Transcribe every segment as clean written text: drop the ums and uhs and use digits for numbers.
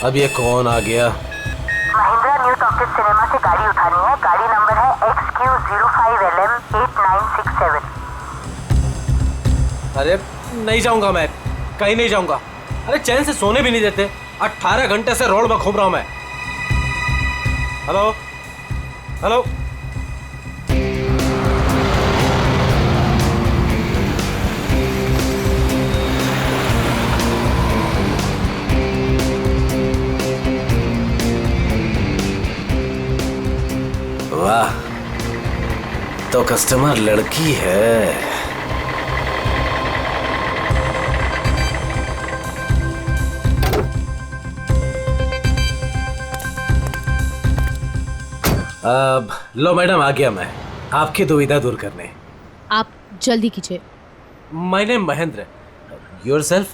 अब ये कौन आ गया? महिंद्रा न्यू टॉकीज सिनेमा से गाड़ी उठानी है। गाड़ी नंबर है XQ05LM8967। अरे नहीं जाऊंगा, मैं कहीं नहीं जाऊंगा। अरे चैन से सोने भी नहीं देते। 18 घंटे से रोड में घूम रहा हूं मैं। Hello hello. वाह, तो कस्टमर लड़की है। अब लो मैडम, आ गया मैं आपकी दुविधा दूर करने। आप जल्दी कीजिए। My name Mahendra. योरसेल्फ?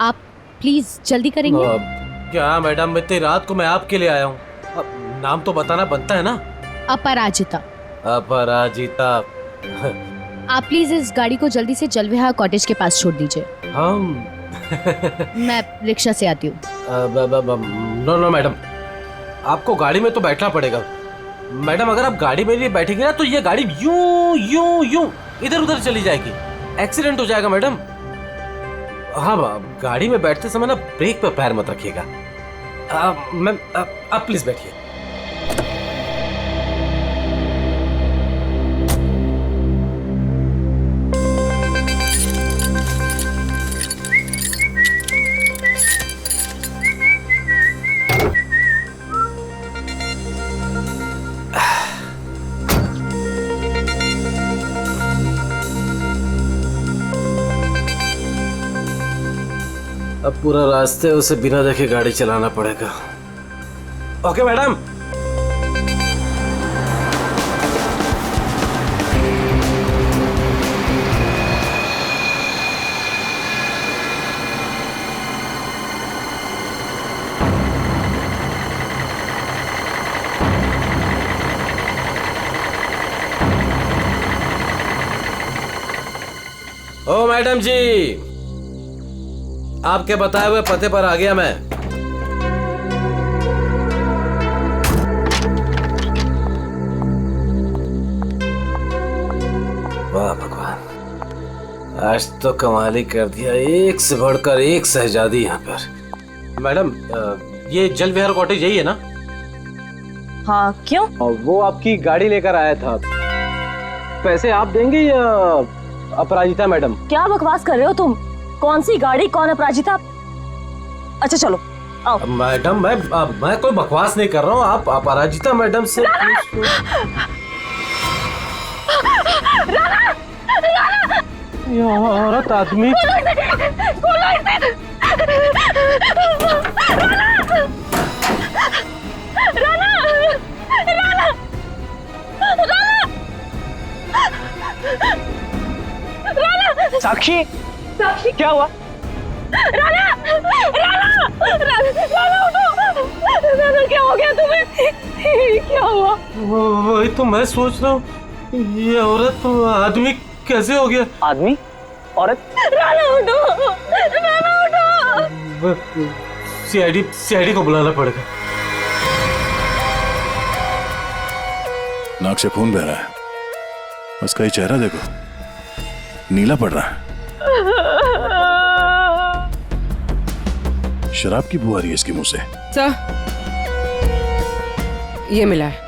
आप प्लीज जल्दी करेंगे। क्या मैडम, इतनी रात को मैं आपके लिए आया हूँ। नाम तो बताना बनता है ना। अपराजिता। अपराजिता। आप प्लीज इस गाड़ी को जल्दी से जलविहार कॉटेज के पास छोड़ दीजिए। हम मैं रिक्शा से आती हूँ। नो नो मैडम, आपको गाड़ी में तो बैठना पड़ेगा। मैडम अगर आप गाड़ी में नहीं बैठेंगे ना तो ये गाड़ी यूं यूं यूं इधर उधर चली जाएगी। एक्सीडेंट हो जाएगा मैडम। हाँ, गाड़ी में बैठते समय ना ब्रेक पर पैर मत रखिएगा। मैम आप प्लीज बैठिए। अब पूरा रास्ते उसे बिना देखे गाड़ी चलाना पड़ेगा। Okay madam. ओ मैडम जी, आपके बताए हुए पते पर आ गया मैं। वाह भगवान, आज तो कमाल ही कर दिया। एक से बढ़कर एक शहजादी यहाँ पर। मैडम ये जल विहार कॉटेज यही है ना? हाँ, क्यों? वो आपकी गाड़ी लेकर आया था। पैसे आप देंगे या अपराजिता मैडम? क्या बकवास कर रहे हो तुम? कौन सी गाड़ी, कौन अपराजिता? अच्छा चलो आओ। मैडम मैं कोई बकवास नहीं कर रहा हूँ। आप अपराजिता मैडम से ये औरत आदमी। साक्षी, साक्षी क्या हुआ? राना, राना, राना उठो। राना क्या हो गया तुम्हें? क्या हुआ? वही तो मैं सोच रहा हूँ, ये औरत आदमी कैसे हो गया? आदमी औरत? राना उठो, राना उठो। सीआईडी को बुलाना पड़ेगा। नाक से खून बह रहा है। उसका ये चेहरा देखो, नीला पड़ रहा है। शराब की बू आ रही है इसके मुंह से। सर, ये मिला है।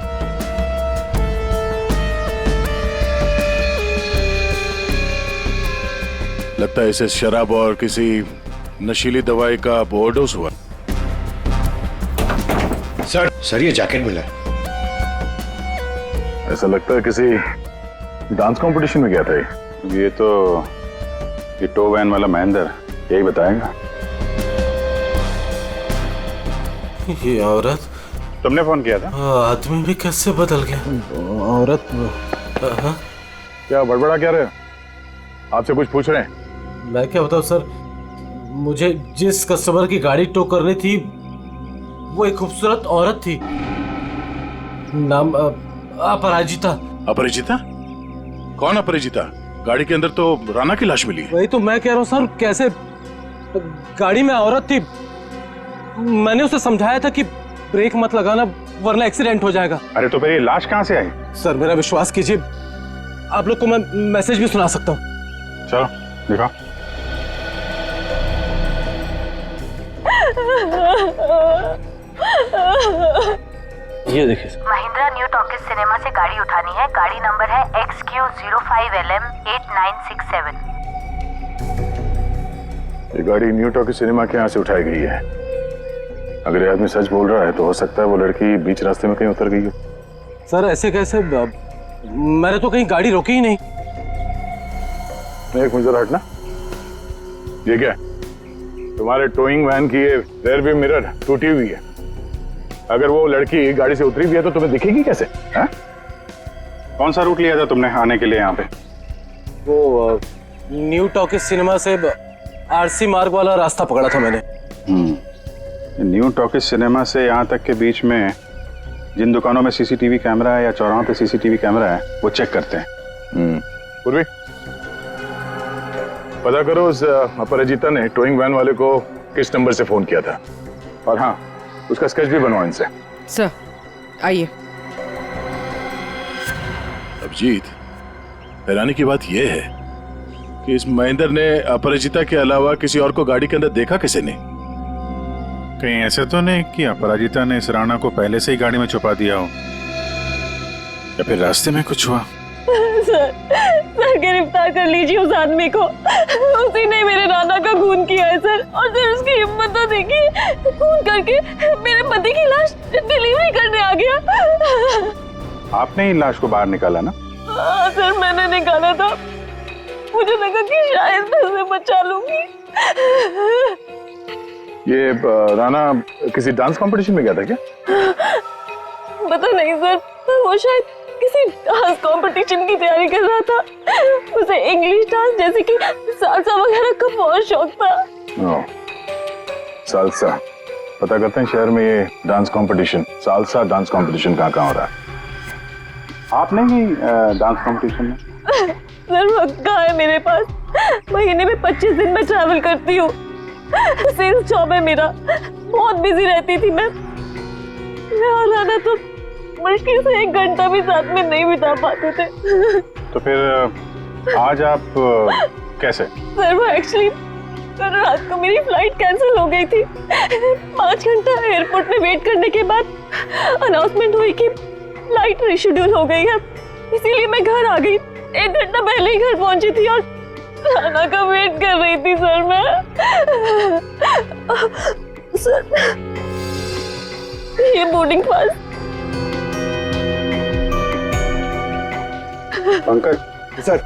लगता है इसे शराब और किसी नशीली दवाई का ओवरडोज हुआ। सर ये जैकेट मिला है। ऐसा लगता है किसी डांस कंपटीशन में गया था ये तो ये टो वैन वाला महेंद्र यही बताएगा। ये औरत, तुमने फोन किया था? आदमी भी कैसे बदल गया? औरत क्या बड़बड़ा क्या रहे? आपसे कुछ पूछ रहे हैं? मैं क्या बताऊं सर, मुझे जिस कस्टमर की गाड़ी टो करनी थी वो एक खूबसूरत औरत थी। नाम अपराजिता। अपरिचिता? कौन अपरिचिता? गाड़ी के अंदर तो राना की लाश मिली है। वही तो मैं कह रहा हूँ सर, कैसे गाड़ी में औरत थी, मैंने उसे समझाया था कि ब्रेक मत लगाना वरना एक्सीडेंट हो जाएगा। अरे तो फिर ये लाश कहाँ से आई? सर मेरा विश्वास कीजिए, आप लोग को मैं मैसेज भी सुना सकता हूँ। चलो दिखाओ। ये देखिए sir. Mahindra new talkies cinema से गाड़ी उठानी है। गाड़ी नंबर है XQ05LM8967। ये गाड़ी न्यू टॉकीज सिनेमा के यहाँ से उठाई गई है। अगर ये आदमी सच बोल रहा है तो हो सकता है वो लड़की बीच रास्ते में कहीं उतर गई हो। सर ऐसे कैसे, मैंने तो कहीं गाड़ी रोकी ही नहीं। एक मिनट हटना। ये क्या है? तुम्हारे टोइंग वैन की ये रेयर व्यू मिरर टूटी हुई है। अगर वो लड़की गाड़ी से उतरी भी है तो तुम्हें दिखेगी कैसे? है? कौन सा रूट लिया था तुमने आने के लिए यहाँ पे? वो न्यू टॉकीज सिनेमा से आरसी मार्ग वाला रास्ता पकड़ा था मैंने। न्यू टॉकीज सिनेमा से यहाँ तक के बीच में जिन दुकानों में सीसीटीवी कैमरा है या चौराहों पे सीसीटीवी कैमरा है वो चेक करते हैं। पूर्वी पता करो उस अपराजिता ने टोइंग वैन वाले को किस नंबर से फोन किया था, और हाँ उसका स्केच भी बनवाओ इनसे। सर आइए। अभिजीत, हैरानी की बात यह है कि इस महेंद्र ने अपराजिता के अलावा किसी और को गाड़ी के अंदर देखा किसी ने? कहीं ऐसे तो नहीं कि अपराजिता ने इस राणा को पहले से ही गाड़ी में छुपा दिया हो, या फिर रास्ते में कुछ हुआ? सर गिरफ्तार कर लीजिए उस आदमी को। उसी ने मेरे नाना का खून किया है सर। और सर उसकी हिम्मत तो देखिए, खून करके मेरे पति की लाश डिलीवरी करने आ गया। आपने ही लाश को बाहर निकाला ना? हाँ सर मैंने निकाला था। मुझे लगा कि शायद मैं उसे बचा लूंगी। ये राणा किसी डांस कंपटीशन में गया था क्या? पता नहीं सर, वो शायद किसी डांस कंपटीशन की तैयारी कर रहा था। उसे इंग्लिश डांस जैसे कि सालसा वगैरह का बहुत शौक था। सालसा, पता करते हैं शहर में ये dance competition, salsa dance competition कहाँ हो रहा है। आपने ही डांस कंपटीशन में? सर वक्त कहाँ है मेरे पास? महीने में 25 दिन में ट्रैवल करती हूँ। सेल्स जॉब है मेरा, बहुत बिजी रहती थी मैं और राणा तो मुश्किल से 1 घंटा भी साथ में नहीं बिता पाते थे। तो फिर आज आप कैसे? सर वो एक्चुअली कल रात को मेरी फ्लाइट कैंसिल हो गई थी। 5 घंटा एयरपोर्ट में वेट करने के बाद अनाउंसमेंट हुई कि फ्लाइट रिशेड्यूल हो गई है, इसीलिए मैं घर आ गई। 1 घंटा पहले ही घर पहुंची थी और राणा का वेट कर रही थी सर मैं। सर ये बोर्डिंग पास। पंकज सर,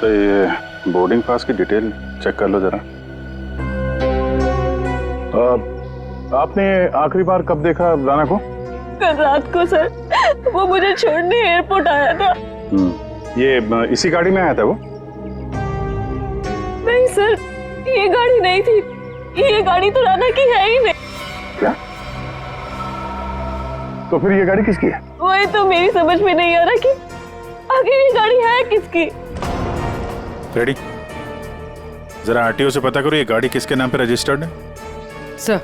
तो ये बोर्डिंग पास की डिटेल चेक कर लो जरा। आपने आखिरी बार कब देखा राणा को? कल रात को सर, वो मुझे छोड़ने एयरपोर्ट आया था। ये इसी गाड़ी में आया था वो? नहीं सर, ये गाड़ी नहीं थी। ये गाड़ी तो राणा की है ही नहीं। क्या? तो फिर ये गाड़ी किसकी है? वही तो मेरी समझ में नहीं आ रहा कि आखिर ये गाड़ी है किसकी। रेडी, जरा आरटीओ से पता करो ये गाड़ी किसके नाम पे रजिस्टर्ड है। सर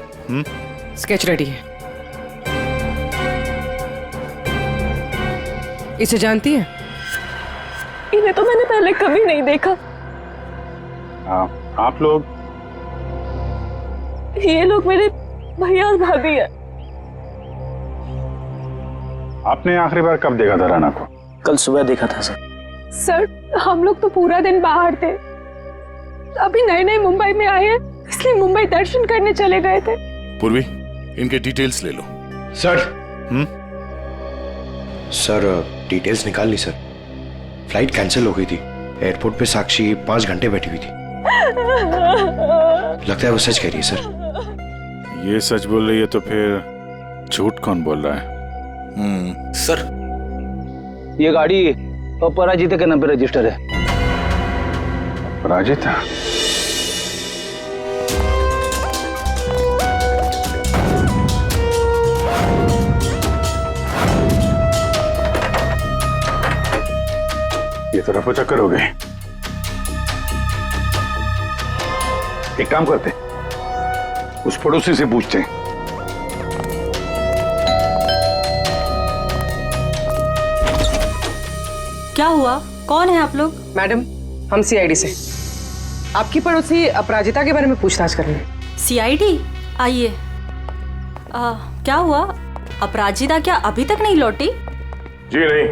स्केच रेडी है। इसे जानती है? इन्हें तो मैंने पहले कभी नहीं देखा। आप लोग? ये लोग मेरे भैया और भाभी है। आपने आखिरी बार कब देखा था राणा को? कल सुबह देखा था सर। सर हम लोग तो पूरा दिन बाहर थे, अभी नए नए मुंबई में आए हैं, इसलिए मुंबई दर्शन करने चले गए थे। पूर्वी, इनके डिटेल्स ले लो। सर सर डिटेल्स निकाल ली सर। फ्लाइट कैंसिल हो गई थी। एयरपोर्ट पे साक्षी 5 घंटे बैठी हुई थी। लगता है वो सच कह रही है सर। ये सच बोल रही है तो फिर झूठ कौन बोल रहा है? सर ये गाड़ी अपराजिता के नाम पे रजिस्टर है। अपराजिता? ये तो रफो चक्कर हो गए। एक काम करते, उस पड़ोसी से पूछते हैं। क्या हुआ? कौन है आप लोग? मैडम, हम सीआईडी से आपकी पड़ोसी अपराजिता के बारे में पूछताछ कर रहे हैं। सीआईडी? आइए। क्या हुआ? अपराजिता क्या अभी तक नहीं लौटी? जी नहीं।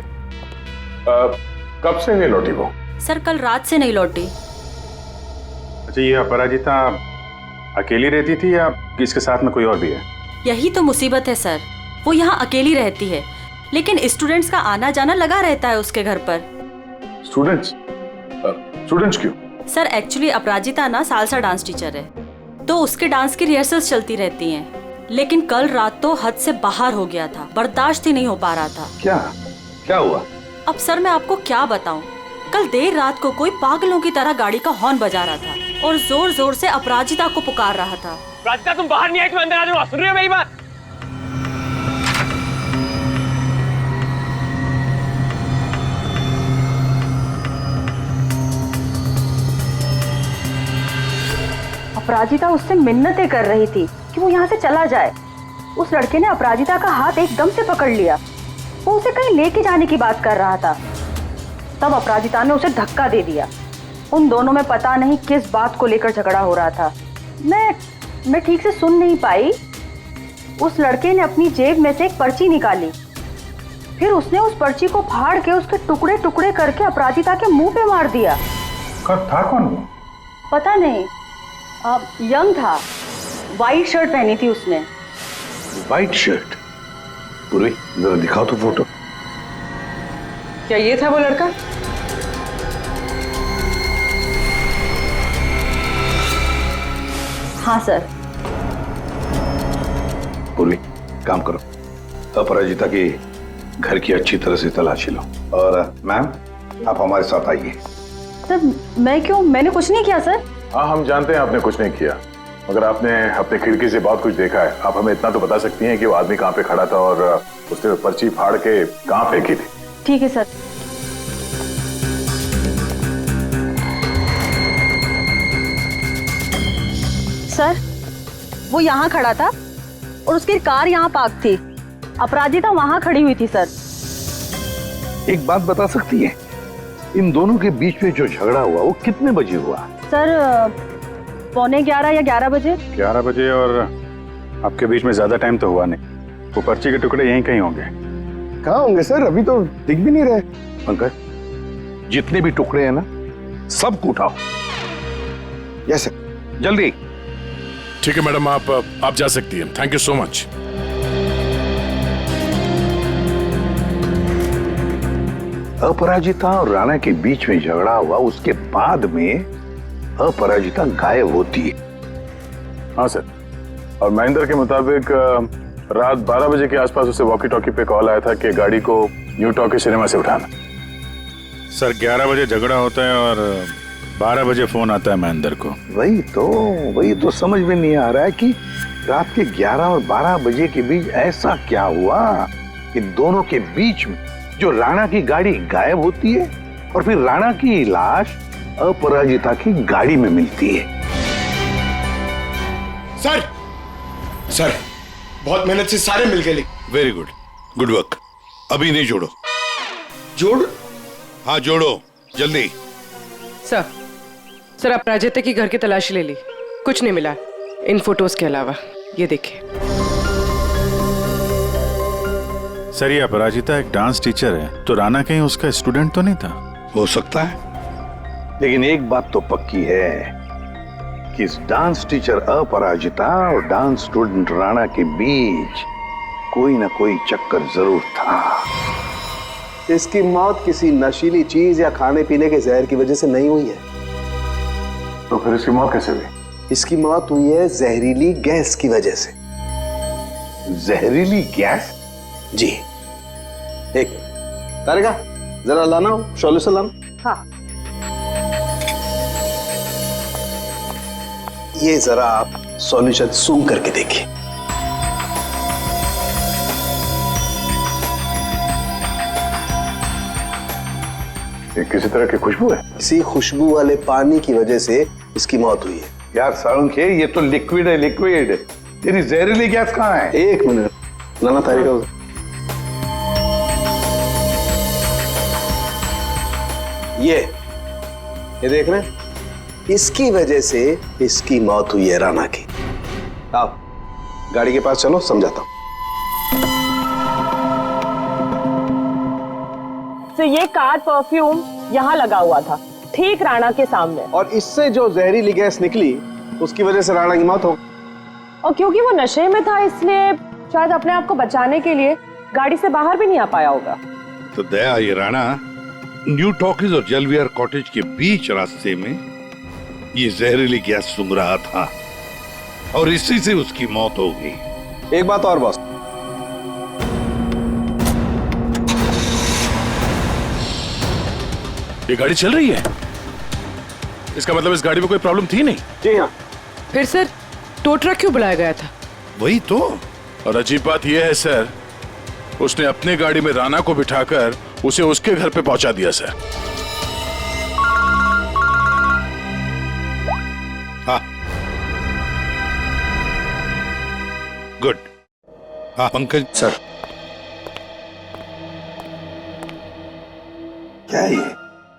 कब से नहीं लौटी वो? सर, कल रात से नहीं लौटी। अच्छा, ये अपराजिता अकेली रहती थी या इसके साथ में कोई और भी है? यही तो मुसीबत है सर, वो यहाँ अकेली रहती है, लेकिन स्टूडेंट्स का आना जाना लगा रहता है उसके घर पर। स्टूडेंट्स? स्टूडेंट्स क्यों? सर, एक्चुअली अपराजिता ना सालसा डांस टीचर है, तो उसके डांस की रिहर्सल्स चलती रहती हैं। लेकिन कल रात तो हद से बाहर हो गया था, बर्दाश्त ही नहीं हो पा रहा था। क्या क्या हुआ? अब सर मैं आपको क्या बताऊं, कल देर रात को कोई पागलों की तरह गाड़ी का हॉर्न बजा रहा था और जोर जोर से अपराजिता को पुकार रहा था। अपराजिता, तुम बाहर नहीं आई, तुम अंदर आ जाओ। सुन रही हो मेरी बात? अपराजिता उससे मिन्नतें कर रही थी कि वो यहाँ से चला जाए। उस लड़के ने अपराजिता का हाथ एकदम से पकड़ लिया। वो उसे कहीं लेके जाने की बात कर रहा था। तब अपराजिता ने उसे धक्का दे दिया। उन दोनों में पता नहीं किस बात को लेकर झगड़ा हो रहा था। मैं ठीक से सुन नहीं पाई। उस लड़के ने अपनी जेब में से एक पर्ची निकाली, फिर उसने उस पर्ची को फाड़ के उसके टुकड़े टुकड़े करके अपराजिता के मुंह पे मार दिया। था कौन वो? पता नहीं, यंग था, वाइट शर्ट पहनी थी उसने। White shirt? पूरी जरा दिखाओ तो फोटो। क्या ये था वो लड़का? हाँ सर। पूर्वी, काम करो, अपराजिता की घर की अच्छी तरह से तलाशी लो। और मैम, आप हमारे साथ आइए। सर, मैं क्यों? मैंने कुछ नहीं किया सर। हाँ, हम जानते हैं आपने कुछ नहीं किया, मगर आपने अपने खिड़की से बहुत कुछ देखा है। आप हमें इतना तो बता सकती हैं कि वो आदमी कहाँ पे खड़ा था और उसने पर्ची फाड़ के कहाँ फेंकी थी? ठीक है सर। सर, वो यहाँ खड़ा था और उसकी कार यहाँ पार्क थी। अपराजिता वहाँ खड़ी हुई थी सर। एक बात बता सकती है, इन दोनों के बीच में जो झगड़ा हुआ वो कितने बजे हुआ? सर, 11:15 या 11 बजे। 11 बजे, और आपके बीच में ज्यादा टाइम तो हुआ नहीं। वो पर्ची के टुकड़े यहीं कहीं होंगे। कहाँ होंगे सर? अभी तो दिख भी नहीं रहे। पंकज, जितने भी टुकड़े हैं ना, सबको उठाओ। Yes sir. जल्दी। ठीक है मैडम, आप जा सकती हैं। Thank you so much. Aparajita और राणा के बीच में झगड़ा हुआ, उसके बाद में अपराजिता गायब होती है। हाँ सर, और महेंद्र के मुताबिक रात 12 बजे के आसपास उसे वॉकी टॉकी पे कॉल आया था कि गाड़ी को न्यू टॉकी सिनेमा से उठाना। सर, 11 बजे झगड़ा होता है और 12 बजे फोन आता है महेंद्र को। वही तो समझ में नहीं आ रहा है कि रात के 11 और 12 बजे के बीच ऐसा क्या हुआ कि दोनों के बीच में जो राणा की गाड़ी गायब होती है और फिर राणा की लाश अपराजिता की गाड़ी में मिलती है। सर, बहुत मेहनत से सारे मिल गए। Very good, good work. अभी नहीं जोड़ो। जोड़? हाँ जोड़ो, जल्दी। सर, अपराजिता की घर की तलाशी ले ली, कुछ नहीं मिला इन फोटोज के अलावा। ये देखिए सर, ये अपराजिता एक डांस टीचर है, तो राणा कहीं उसका स्टूडेंट तो नहीं था? हो सकता है, लेकिन एक बात तो पक्की है कि इस डांस टीचर अपराजिता और डांस स्टूडेंट राणा के बीच कोई ना कोई चक्कर जरूर था। इसकी मौत किसी नशीली चीज या खाने पीने के जहर की वजह से नहीं हुई है। तो फिर इसकी मौत कैसे हुई? इसकी मौत हुई है जहरीली गैस की वजह से। जहरीली गैस? जी। एक तारिका, जरा लाना सॉल्यूशन लाना। हाँ। ये जरा आप सॉल्यूशन सूंघ करके देखिए। ये किसी तरह की खुशबू है? इसी खुशबू वाले पानी की वजह से इसकी मौत हुई है। यार साळुंखे, ये तो लिक्विड है, लिक्विड। तेरी जहरीली गैस कहाँ है? एक मिनट लाना तारीख ये देख रहे हैं? इसकी वजह से इसकी मौत हुई है राणा की। आओ गाड़ी के पास चलो, समझाता हूं। तो ये कार परफ्यूम यहाँ लगा हुआ था, ठीक राणा के सामने, और इससे जो जहरीली गैस निकली उसकी वजह से राणा की मौत हो। और क्योंकि वो नशे में था इसलिए शायद अपने आप को बचाने के लिए गाड़ी से बाहर भी नहीं आ पाया होगा। तो दया, ये राणा न्यू टॉकीज और जलविहार कॉटेज के बीच रास्ते में ये जहरीली गैस सूंघ रहा था और इसी से उसकी मौत हो गई। एक बात और बॉस, ये गाड़ी चल रही है, इसका मतलब इस गाड़ी में कोई प्रॉब्लम थी नहीं। जी हाँ। फिर सर टो ट्रक क्यों बुलाया गया था? वही तो। और अजीब बात यह है सर, उसने अपनी गाड़ी में राणा को बिठाकर उसे उसके घर पे पहुंचा दिया सर। हाँ, गुड। हाँ पंकज सर। क्या ये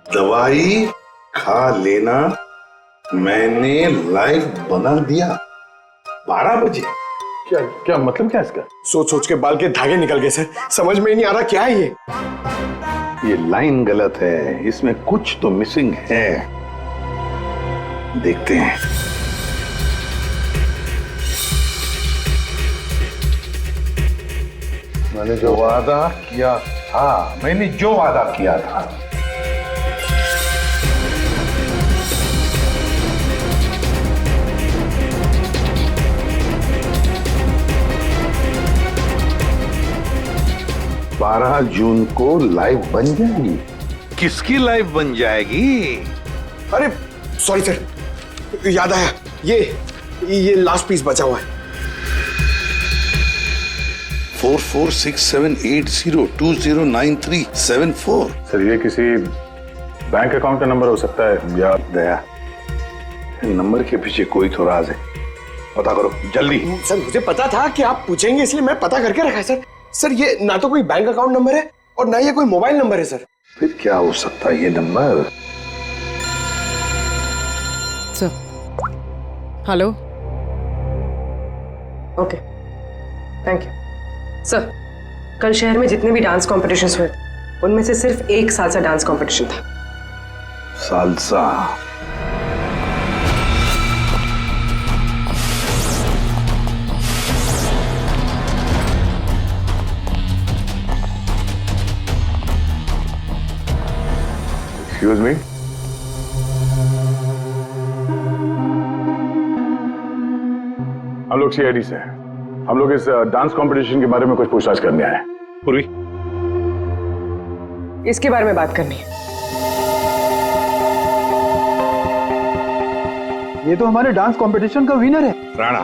दवाई खा लेना मैंने लाइव बना दिया 12 बजे? क्या क्या मतलब क्या इसका? सोच सोच के बाल के धागे निकल गए सर, समझ में ही नहीं आ रहा क्या है ये लाइन गलत है, इसमें कुछ तो मिसिंग है। देखते हैं। मैंने जो वादा किया था, बारह जून को लाइव बन जाएगी। किसकी लाइफ बन जाएगी? अरे सॉरी सर, याद आया, ये लास्ट पीस बचा हुआ है। 446780209374। सर ये किसी बैंक अकाउंट का नंबर हो सकता है या दया? नंबर के पीछे कोई तो राज है, पता करो जल्दी। सर मुझे पता था कि आप पूछेंगे इसलिए मैं पता करके रखा है सर। सर ये ना तो कोई बैंक अकाउंट नंबर है और ना ये कोई मोबाइल नंबर है सर। फिर क्या हो सकता है ये number? Sir hello, okay thank you. Sir कल शहर में जितने भी डांस कॉम्पिटिशन्स हुए उनमें से सिर्फ एक सालसा डांस कॉम्पिटिशन था। सालसा? एक्सक्यूज मी, हम लोग सीआईडी से हैं। हम लोग इस डांस कंपटीशन के बारे में कुछ पूछताछ करने आए हैं। पूर्वी, इसके बारे में बात करनी है। ये तो हमारे डांस कंपटीशन का विनर है। राणा।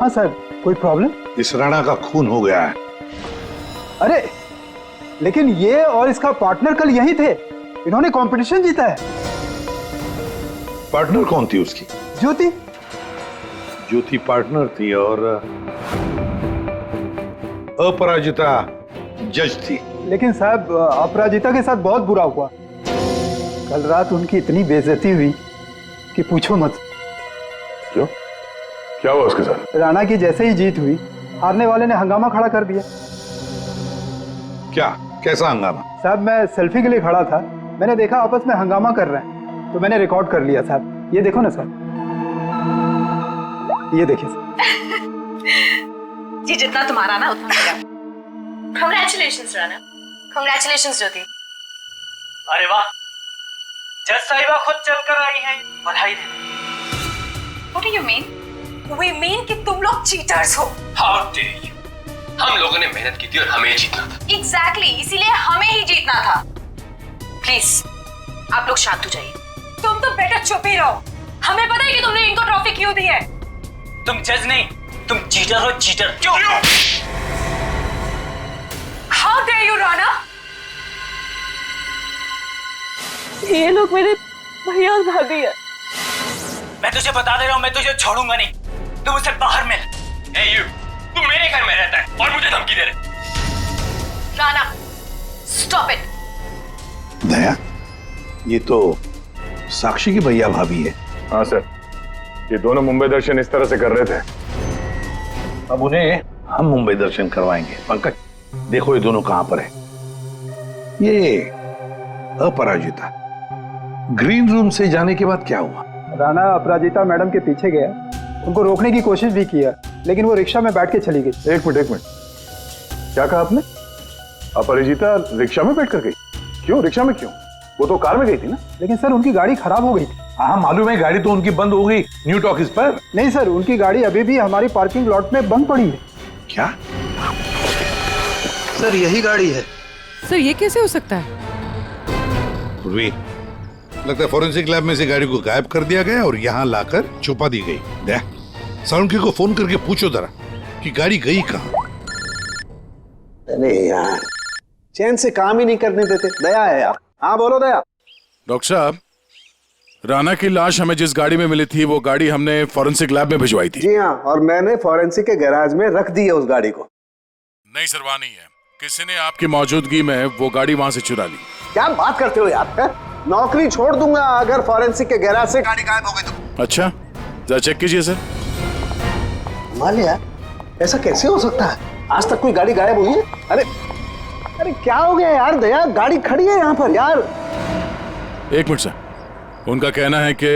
हाँ सर, कोई प्रॉब्लम? इस राणा का खून हो गया है। अरे लेकिन ये और इसका पार्टनर कल यहीं थे, इन्होंने कंपटीशन जीता है। पार्टनर कौन थी उसकी? ज्योति। ज्योति पार्टनर थी और अपराजिता जज थी। लेकिन साहब अपराजिता के साथ बहुत बुरा हुआ। कल रात उनकी इतनी बेइज्जती हुई कि पूछो मत। क्यों? क्या हुआ उसके साथ? राणा की जैसे ही जीत हुई, हारने वाले ने हंगामा खड़ा कर दिया। क्या? कैसा हंगामा? साहब मैं सेल्फी के लिए खड़ा था, मैंने देखा आपस में हंगामा कर रहे हैं तो मैंने रिकॉर्ड कर लिया साहब। ये देखो ना साहब, ये देखिए जी, जितना तुम्हारा ना उतना मेरा। कांग्रेचुलेशंस राणा। कांग्रेचुलेशंस ज्योति। अरे वाह, जज साहिबा खुद चलकर आई हैं, बधाई देने। What do you mean? We mean कि तुम लोग चीटर्स हो। How dare you? हम लोगों ने मेहनत की थी और हमें जीतना था। Exactly, इसीलिए हमें ही जीतना था। प्लीज आप लोग शांत हो जाइए। तुम तो बेटर चुप ही रहो। हमें पता है कि तुमने इनको ट्रॉफी क्यों दी है। तुम जज नहीं, तुम चीटर हो, चीटर। क्यों? How dare you, Rana? ये लोग मेरे भैया और भाभी है। मैं तुझे बता दे रहा हूँ, मैं तुझे छोड़ूंगा नहीं। तू मुझसे बाहर मिल। Hey you, तू मेरे घर में रहता है और मुझे धमकी दे रहे। Rana, stop it. दया, ये तो साक्षी की भैया भाभी है। हाँ सर, ये दोनों मुंबई दर्शन इस तरह से कर रहे थे। अब उन्हें हम मुंबई दर्शन करवाएंगे। पंकज, देखो ये दोनों कहां पर है। ये अपराजिता ग्रीन रूम से जाने के बाद क्या हुआ? राणा अपराजिता मैडम के पीछे गया, उनको रोकने की कोशिश भी किया, लेकिन वो रिक्शा में बैठ के चली गई। एक मिनट, क्या कहा आपने? अपराजिता रिक्शा में बैठ कर गई? क्यों रिक्शा में क्यों? वो तो कार में गई थी ना। लेकिन सर उनकी गाड़ी खराब हो गई थी। हाँ मालूम है, गाड़ी तो उनकी बंद हो गई न्यू टॉकीज पर। नहीं सर, उनकी गाड़ी अभी भी हमारी पार्किंग लॉट में बंद पड़ी है। क्या सर यही गाड़ी है। सर ये कैसे हो सकता है? लगता है फॉरेंसिक लैब में से गाड़ी को गायब कर दिया गया और यहाँ लाकर छुपा दी गई। दया, सालुंकी को फोन करके पूछो जरा कि गाड़ी गई कहाँ। अरे यार, चैन से काम ही नहीं करने देते। दया है यार। हाँ बोलो दया। डॉक्टर साहब, राणा की लाश हमें जिस गाड़ी में मिली थी वो गाड़ी हमने फॉरेंसिक लैब में भिजवाई थी। जी हाँ, और मैंने फॉरेंसिक के गैराज में रख दी है उस गाड़ी को। नहीं सर, वहां नहीं है। किसी ने आपकी मौजूदगी में वो गाड़ी वहां से चुरा ली। क्या बात करते हो यार? है? नौकरी छोड़ दूंगा अगर फॉरेंसिक के गैराज से गाड़ी गायब हो गई तो। अच्छा, जरा चेक कीजिए सर। मालिया, ऐसा कैसे हो सकता है? आज तक कोई गाड़ी गायब हुई है? अरे क्या हो गया यार? दया, गाड़ी खड़ी है यहाँ पर यार। एक मिनट सर, उनका कहना है कि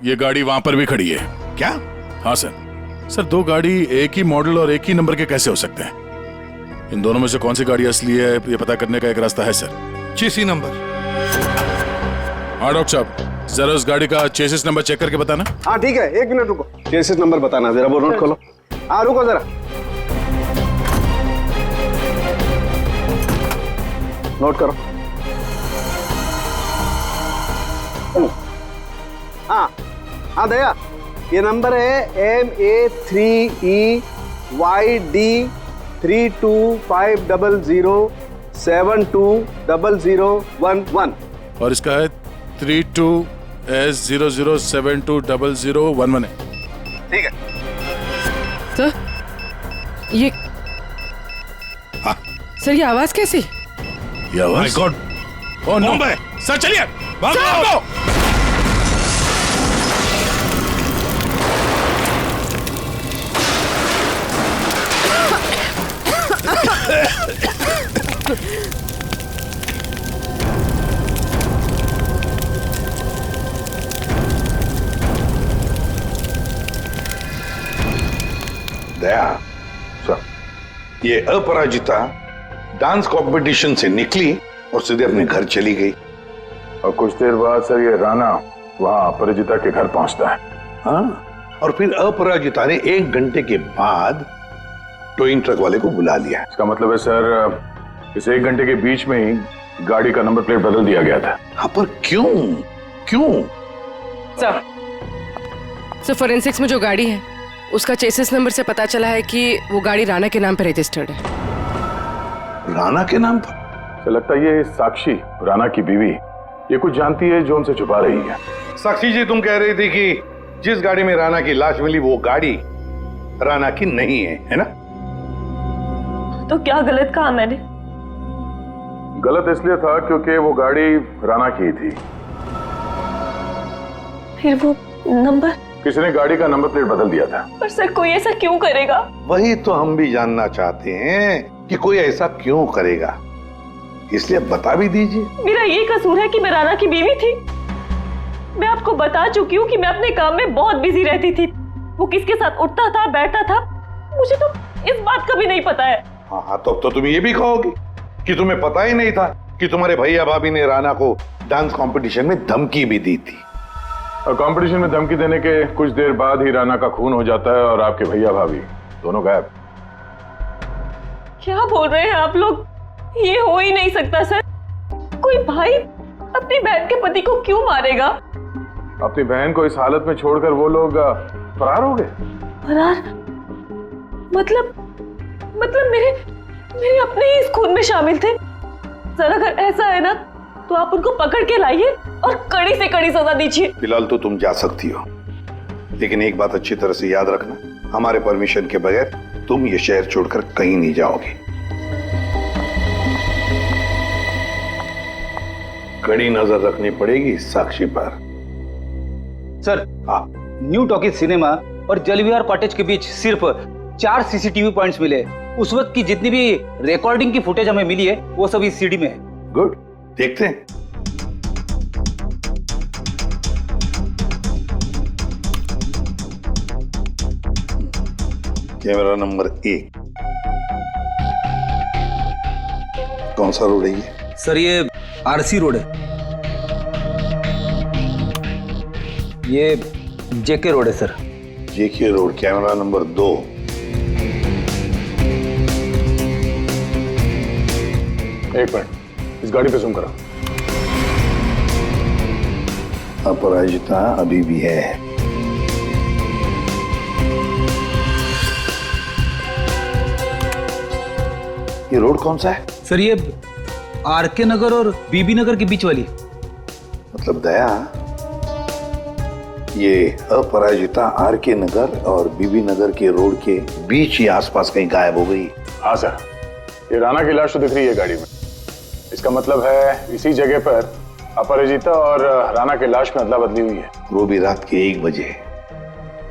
ये गाड़ी वहां पर भी खड़ी है। क्या? हाँ सर, दो गाड़ी एक ही मॉडल और एक ही नंबर के कैसे हो सकते हैं? इन दोनों में से कौन सी गाड़ी असली है ये पता करने का एक रास्ता है सर। चेसी नंबर। हाँ डॉक्टर साहब, जरा उस गाड़ी का चेसिस नंबर चेक करके बताना। हाँ ठीक है, एक मिनट रुको। चेसिस नंबर बताना जरा, वो नोट खोलो। हाँ रुको जरा, नोट करो। हाँ दया, ये नंबर है MA3EYD 325007200011। और इसका है 32S00720011 है। ठीक है सर, ये सर ये आवाज कैसी? ये आवाज? My god, oh no sir, चलिए भागो। दया सर, ये अपराजिता डांस कंपटीशन से निकली और सीधे अपने घर चली गई। और कुछ देर बाद सर ये राणा वहां अपराजिता के घर पहुंचता है। हाँ, और फिर अपराजिता ने 1 घंटे के बाद टोइंग ट्रक वाले को बुला लिया। इसका मतलब है सर, इस 1 घंटे के बीच में ही गाड़ी का नंबर प्लेट बदल दिया गया था। हाँ, पर क्यों? सर फॉरेंसिक्स में जो गाड़ी है उसका चेसिस नंबर से पता चला है कि वो गाड़ी राणा के नाम पर रजिस्टर्ड है। राणा के नाम पर? तो लगता है ये साक्षी, राणा की बीवी, ये कुछ जानती है जो उनसे छुपा रही है। साक्षी जी, तुम कह रही थी कि जिस गाड़ी में राणा की लाश मिली वो गाड़ी राणा की नहीं है ना? तो क्या गलत कहा मैंने? गलत इसलिए था क्योंकि वो गाड़ी राणा की थी। फिर वो नंबर? किसी ने गाड़ी का नंबर प्लेट बदल दिया था। पर सर, कोई ऐसा क्यों करेगा? वही तो हम भी जानना चाहते हैं कि कोई ऐसा क्यों करेगा, इसलिए बता भी दीजिए। मेरा ये कसूर है कि मैं राणा की बीवी थी। मैं आपको बता चुकी हूँ कि मैं अपने काम में बहुत बिजी रहती थी। वो किसके साथ उठता था, बैठता था, मुझे तो इस बात का भी नहीं पता है। हाँ, तो तुम ये भी कहोगी कि तुम्हें पता ही नहीं था कि तुम्हारे भैया भाभी ने राणा को डांस कंपटीशन में धमकी भी दी थी। और कंपटीशन में धमकी देने के कुछ देर बाद ही राणा का खून हो जाता है और आपके भैया भाभी दोनों गायब। क्या बोल रहे हैं आप लोग? ये हो ही नहीं सकता सर। कोई भाई अपनी बहन के पति को क्यों मारेगा? अपनी बहन को इस हालत में छोड़कर वो लोग फरार हो गए। फरार? मतलब मेरे अपने ही इस खून में शामिल थे। सर, अगर ऐसा है ना तो आप उनको पकड़ के लाइए और कड़ी से कड़ी सजा दीजिए। फिलहाल तो तुम जा सकती हो, लेकिन एक बात अच्छी तरह से याद रखना, हमारे परमिशन के बगैर तुम ये शहर छोड़कर कहीं नहीं जाओगे। कड़ी नजर रखनी पड़ेगी साक्षी पर। सर, न्यू टॉकीज सिनेमा और जलविहार कॉटेज के बीच सिर्फ 4 सीसीटीवी पॉइंट्स मिले। उस वक्त की जितनी भी रिकॉर्डिंग की फुटेज हमें मिली है वो सब इस सीडी में है। गुड, देखते हैं। कैमरा नंबर 1, कौन सा रोड है ये? सर ये आरसी रोड है। ये जेके रोड है सर। जेके रोड, कैमरा नंबर 2। एक मिनट, इस गाड़ी पे जूम करो। अपराजिता अभी भी है। ये रोड कौन सा है? सर ये आरके नगर और बीबी नगर के बीच वाली। मतलब दया, ये अपराजिता आरके नगर और बीबी नगर के रोड के बीच ही आसपास कहीं गायब हो गई। हाँ सर, ये राणा की लाश तो दिख रही है गाड़ी में। इसका मतलब है इसी जगह पर अपराजिता और राणा की लाश में अदला बदली हुई है। वो भी रात के 1 बजे।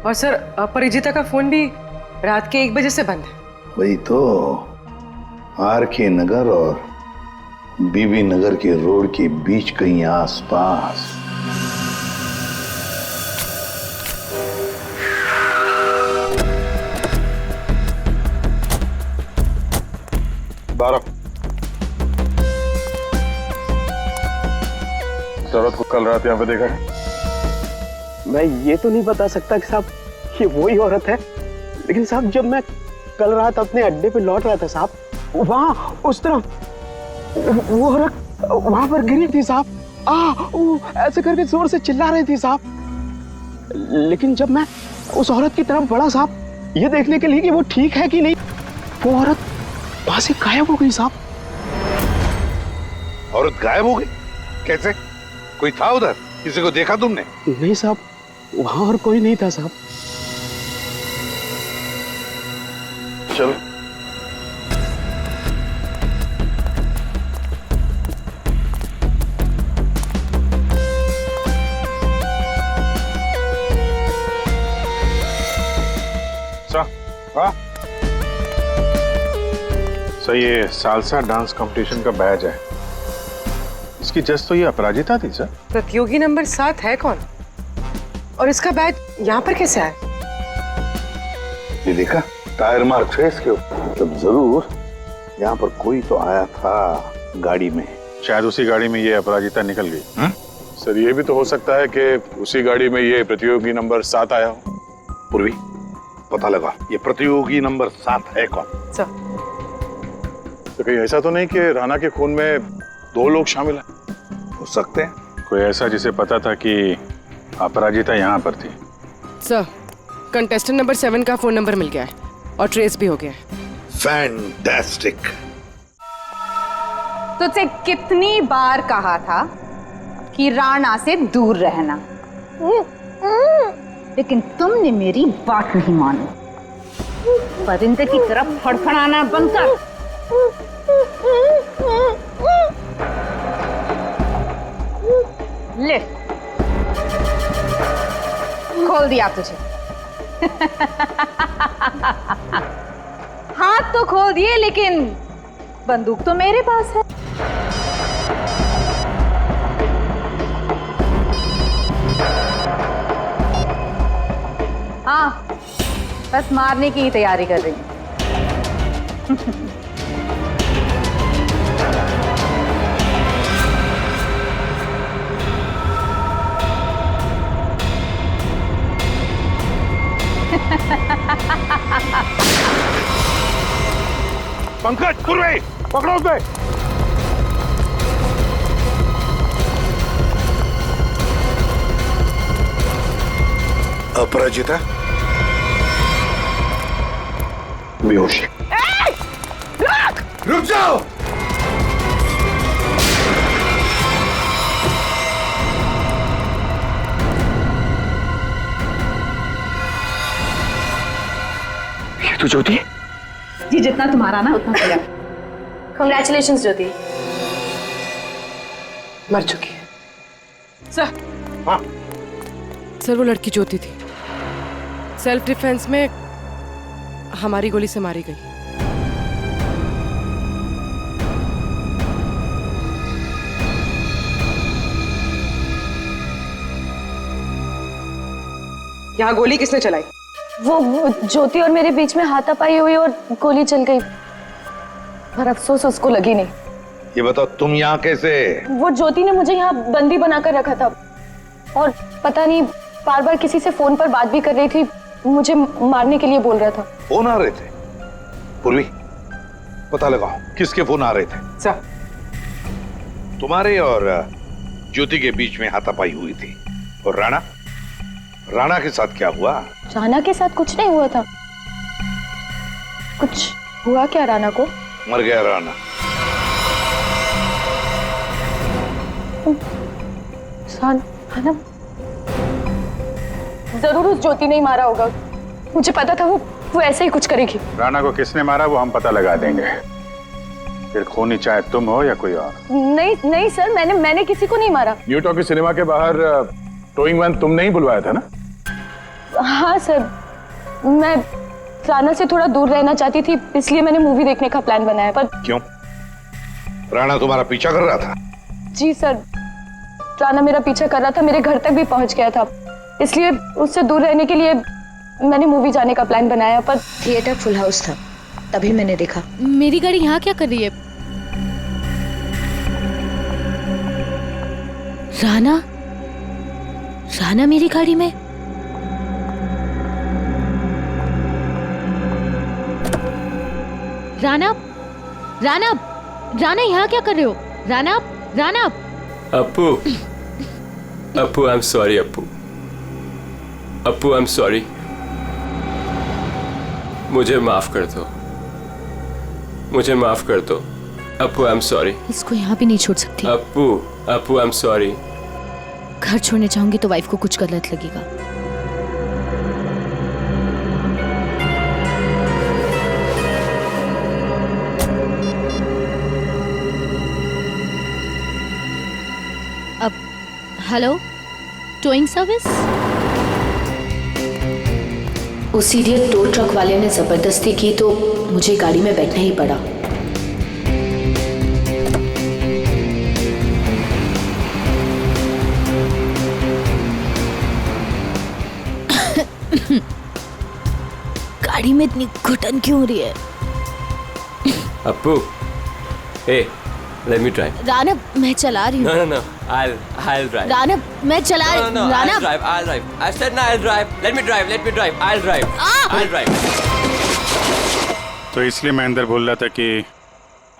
और सर अपरिजिता का फोन भी रात के 1 बजे से बंद है। वही तो, आरके नगर और बीबी नगर के रोड के बीच कहीं आसपास। औरत को कल रात यहाँ पे देखा है? मैं ये तो नहीं बता सकता कि साहब ये वही औरत है, लेकिन साहब जब मैं कल रात अपने अड्डे पे लौट रहा था साहब, वहाँ उस तरफ वो औरत वहां पर गिरी थी साहब। वो ऐसे करके जोर से चिल्ला रही थी साहब। लेकिन जब मैं उस औरत की तरफ बढ़ा साहब, ये देखने के लिए कि वो ठीक है कि नहीं, वो औरत वहां से गायब हो गई साहब। औरत गायब हो गई? कैसे? कोई था उधर? किसी को देखा तुमने? नहीं साहब, वहां और कोई नहीं था साहब। चलो। सर ये सालसा डांस कंपटीशन का बैच है। इसकी जज तो ये अपराजिता थी सर। प्रतियोगी नंबर 7 है कौन? और इसका बैच यहाँ पर कैसे आया? ये देखा, टायर मार्क है इसके ऊपर। मतलब जरूर यहाँ पर कोई तो आया था गाड़ी में। शायद उसी गाड़ी में ये अपराजिता निकल गई। सर ये भी तो हो सकता है कि उसी गाड़ी में ये प्रतियोगी नंबर 7 आया हो। पूर्वी, पता लगा ये प्रतियोगी नंबर 7 है कौन? सर तो कहीं ऐसा तो नहीं कि राणा के खून में 2 लोग शामिल हैं? हो सकते हैं। कोई ऐसा जिसे पता था कि अपराजिता यहाँ पर थी। सर कंटेस्टेंट नंबर 7 का फोन नंबर मिल गया है और ट्रेस भी हो गया है। फैंटास्टिक। तुझसे कितनी बार कहा था कि राणा से दूर रहना, लेकिन तुमने मेरी बात नहीं मानी। परिंदे की तरफ फड़फड़ाना बंद कर। ले, खोल दिया तुझे। हाथ तो खोल दिए, लेकिन बंदूक तो मेरे पास है। हाँ, बस मारने की तैयारी कर रही हूँ। पंकज, पूर्वी, पकड़ो उसे। अपराजिता बेहोश। रुक जाओ। ये तो ज्योति जी, जितना तुम्हारा ना उतना मेरा। कंग्रेचुलेशंस ज्योति। मर चुकी है सर। हाँ सर, वो लड़की ज्योति थी। सेल्फ डिफेंस में हमारी गोली से मारी गई। यहाँ गोली किसने चलाई? वो ज्योति और मेरे बीच में हाथापाई हुई और गोली चल गई, पर अफसोस उसको लगी नहीं। ये बताओ तुम यहाँ कैसे? वो ज्योति ने मुझे यहाँ बंदी बनाकर रखा था और पता नहीं बार बार किसी से फोन पर बात भी कर रही थी, मुझे मारने के लिए बोल रहा था। फोन आ रहे थे? पूर्वी, पता लगाओ किसके फोन आ रहे थे। सर, तुम्हारे और ज्योति के बीच में हाथापाई हुई थी। और राणा के साथ क्या हुआ? राणा के साथ कुछ नहीं हुआ था। कुछ हुआ क्या राणा को? मर गया राणा। राणा जरूर उस ज्योति ने ही मारा होगा। मुझे पता था वो ऐसे ही कुछ करेगी। राणा को किसने मारा वो हम पता लगा देंगे। फिर खूनी चाहे तुम हो या कोई और। नहीं सर, मैंने किसी को नहीं मारा। न्यू टॉकी सिनेमा के बाहर टोइंग वैन तुमने ही बुलवाया था ना? हाँ सर, मैं राणा से थोड़ा दूर रहना चाहती थी, इसलिए मैंने मूवी देखने का प्लान बनाया। पर क्यों? राणा तुम्हारा पीछा कर रहा था? जी सर, राणा मेरा पीछा कर रहा था, मेरे घर तक भी पहुंच गया था, इसलिए उससे दूर रहने के लिए मैंने मूवी जाने का प्लान बनाया। पर थिएटर फुल हाउस था, तभी मैंने देखा। मेरी गाड़ी यहाँ क्या कर रही है? राणा मेरी गाड़ी में? राणा यहाँ क्या कर रहे हो? Rana Appu, I am sorry. Appu, I am sorry. मुझे माफ कर दो। Appu, I am sorry. इसको यहाँ भी नहीं छोड़ सकती। Appu, I am sorry. घर छोड़ने चाहूंगी तो वाइफ को कुछ गलत लगेगा। अब हेलो, टोइंग सर्विस? उस इडियट टो ट्रक वाले ने जबरदस्ती की तो मुझे गाड़ी में बैठना ही पड़ा। गाड़ी में इतनी घुटन क्यों हो रही है? Appu, hey, let me drive. Rana, मैं चला रही हूँ। No, I'll drive. राणा, मैं चला रही हूँ। No, I'll drive. I said no, I'll drive. Let me drive. I'll drive. तो इसलिए मैं अंदर बोल रहा था कि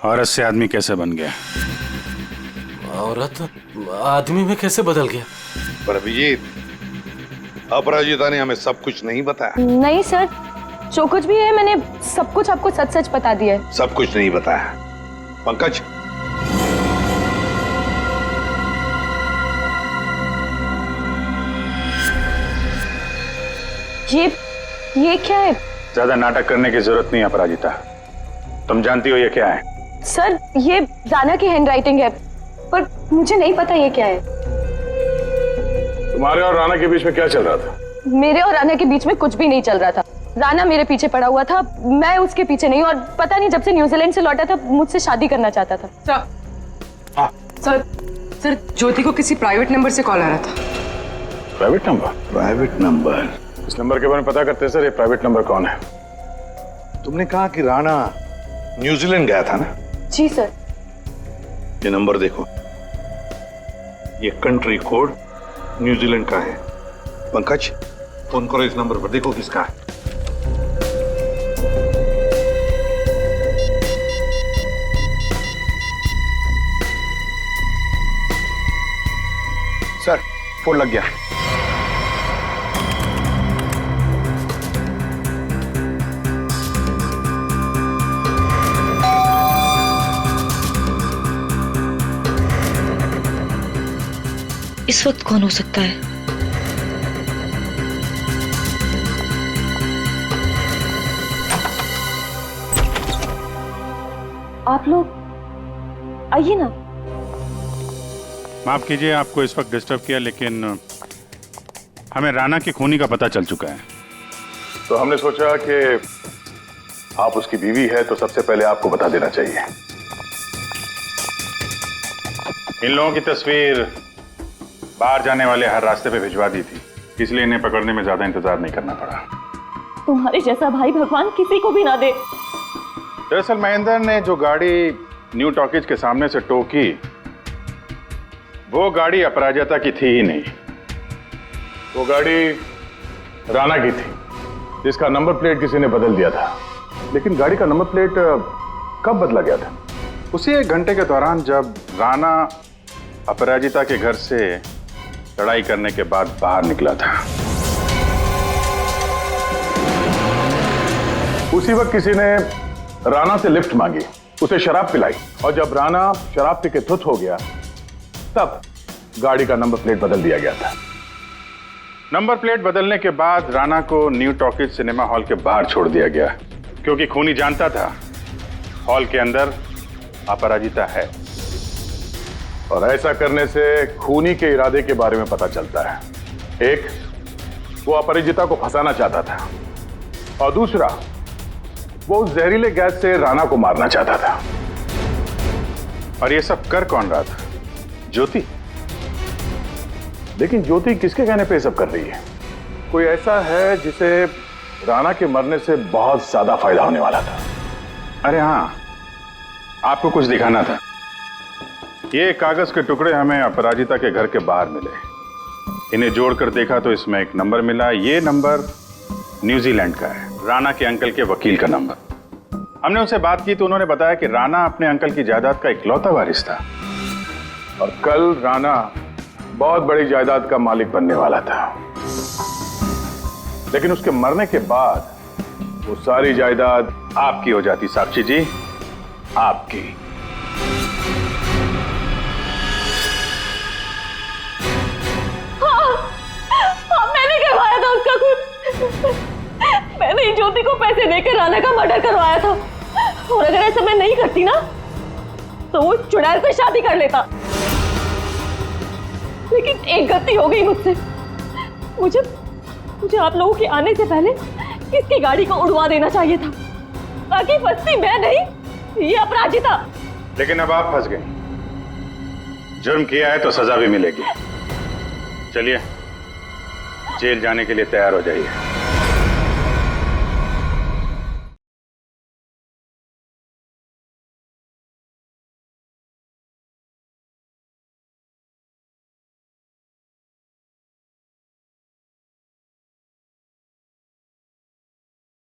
औरत से आदमी कैसे बन गया। औरत आदमी में कैसे बदल गया? पर अभिजीत, अपराजिता ने हमें सब कुछ नहीं बताया। नहीं सर, जो कुछ भी है मैंने सब कुछ आपको सच बता दिया है। सब कुछ नहीं बताया। पंकज, ये क्या है? ज्यादा नाटक करने की जरूरत नहीं अपराजिता, तुम जानती हो ये क्या है। सर, ये राणा की हैंडराइटिंग है, पर मुझे नहीं पता ये क्या है। तुम्हारे और राणा के बीच में क्या चल रहा था? मेरे और राणा के बीच में कुछ भी नहीं चल रहा था। राणा मेरे पीछे पड़ा हुआ था, मैं उसके पीछे नहीं, और पता नहीं जब से न्यूजीलैंड से लौटा था मुझसे शादी करना चाहता था। सर, ज्योति को किसी प्राइवेट नंबर से कॉल आ रहा था। Private number? इस नंबर के बारे में पता करते हैं सर, ये प्राइवेट नंबर कौन है? तुमने कहा कि राणा न्यूजीलैंड गया था ना? जी सर। ये नंबर देखो, ये कंट्री कोड न्यूजीलैंड का है। पंकज, फोन करो इस नंबर पर, देखो किसका है। सर, फोन लग गया। इस वक्त कौन हो सकता है? आप लोग आइए ना। माफ कीजिए आपको इस वक्त डिस्टर्ब किया, लेकिन हमें राणा की खूनी का पता चल चुका है। तो हमने सोचा कि आप उसकी बीवी है तो सबसे पहले आपको बता देना चाहिए। इन लोगों की तस्वीर बाहर जाने वाले हर रास्ते पे भिजवा दी थी, इसलिए इन्हें पकड़ने में ज्यादा इंतजार नहीं करना पड़ा। तुम्हारे जैसा भाई भगवान किसी को भी ना दे। दरअसल महेंद्र ने जो गाड़ी न्यू टॉकीज के सामने से टो की, वो गाड़ी अपराजिता की थी ही नहीं। वो गाड़ी राणा की थी, जिसका नंबर प्लेट किसी ने बदल दिया था। लेकिन गाड़ी का नंबर प्लेट कब बदला गया था? उसी 1 घंटे के दौरान जब राणा अपराजिता के घर से लड़ाई करने के बाद बाहर निकला था। उसी वक्त किसी ने राणा से लिफ्ट मांगी, उसे शराब पिलाई, और जब राणा शराब पी के धुत हो गया तब गाड़ी का नंबर प्लेट बदल दिया गया था। नंबर प्लेट बदलने के बाद राणा को न्यू टॉकीज सिनेमा हॉल के बाहर छोड़ दिया गया, क्योंकि खूनी जानता था हॉल के अंदर अपराजिता है। और ऐसा करने से खूनी के इरादे के बारे में पता चलता है। एक, वो अपराजिता को फंसाना चाहता था, और दूसरा, वो उस जहरीले गैस से राणा को मारना चाहता था। और ये सब कर कौन रहा था? ज्योति। लेकिन ज्योति किसके कहने पे ये सब कर रही है? कोई ऐसा है जिसे राणा के मरने से बहुत ज्यादा फायदा होने वाला था। अरे हाँ, आपको कुछ दिखाना था। ये कागज के टुकड़े हमें अपराजिता के घर के बाहर मिले। इन्हें जोड़कर देखा तो इसमें एक नंबर मिला। ये नंबर न्यूजीलैंड का है, राणा के अंकल के वकील का नंबर। हमने उनसे बात की तो उन्होंने बताया कि राणा अपने अंकल की जायदाद का इकलौता वारिस था, और कल राणा बहुत बड़ी जायदाद का मालिक बनने वाला था। लेकिन उसके मरने के बाद वो सारी जायदाद आपकी हो जाती। साक्षी जी, आपकी। हाँ, मैंने करवाया था उसका खून। मैंने ही ज्योति को पैसे देकर राणा का मर्डर करवाया था, और अगर ऐसा मैं नहीं करती ना तो वो चुड़ैल से शादी कर लेता। लेकिन एक गलती हो गई मुझसे। मुझे आप लोगों के आने से पहले इसकी गाड़ी को उड़वा देना चाहिए था, ताकि फंसती मैं नहीं, ये अपराजिता। लेकिन अब आप फंस गई। जुर्म किया है तो सजा भी मिलेगी। चलिए जेल जाने के लिए तैयार हो जाइए।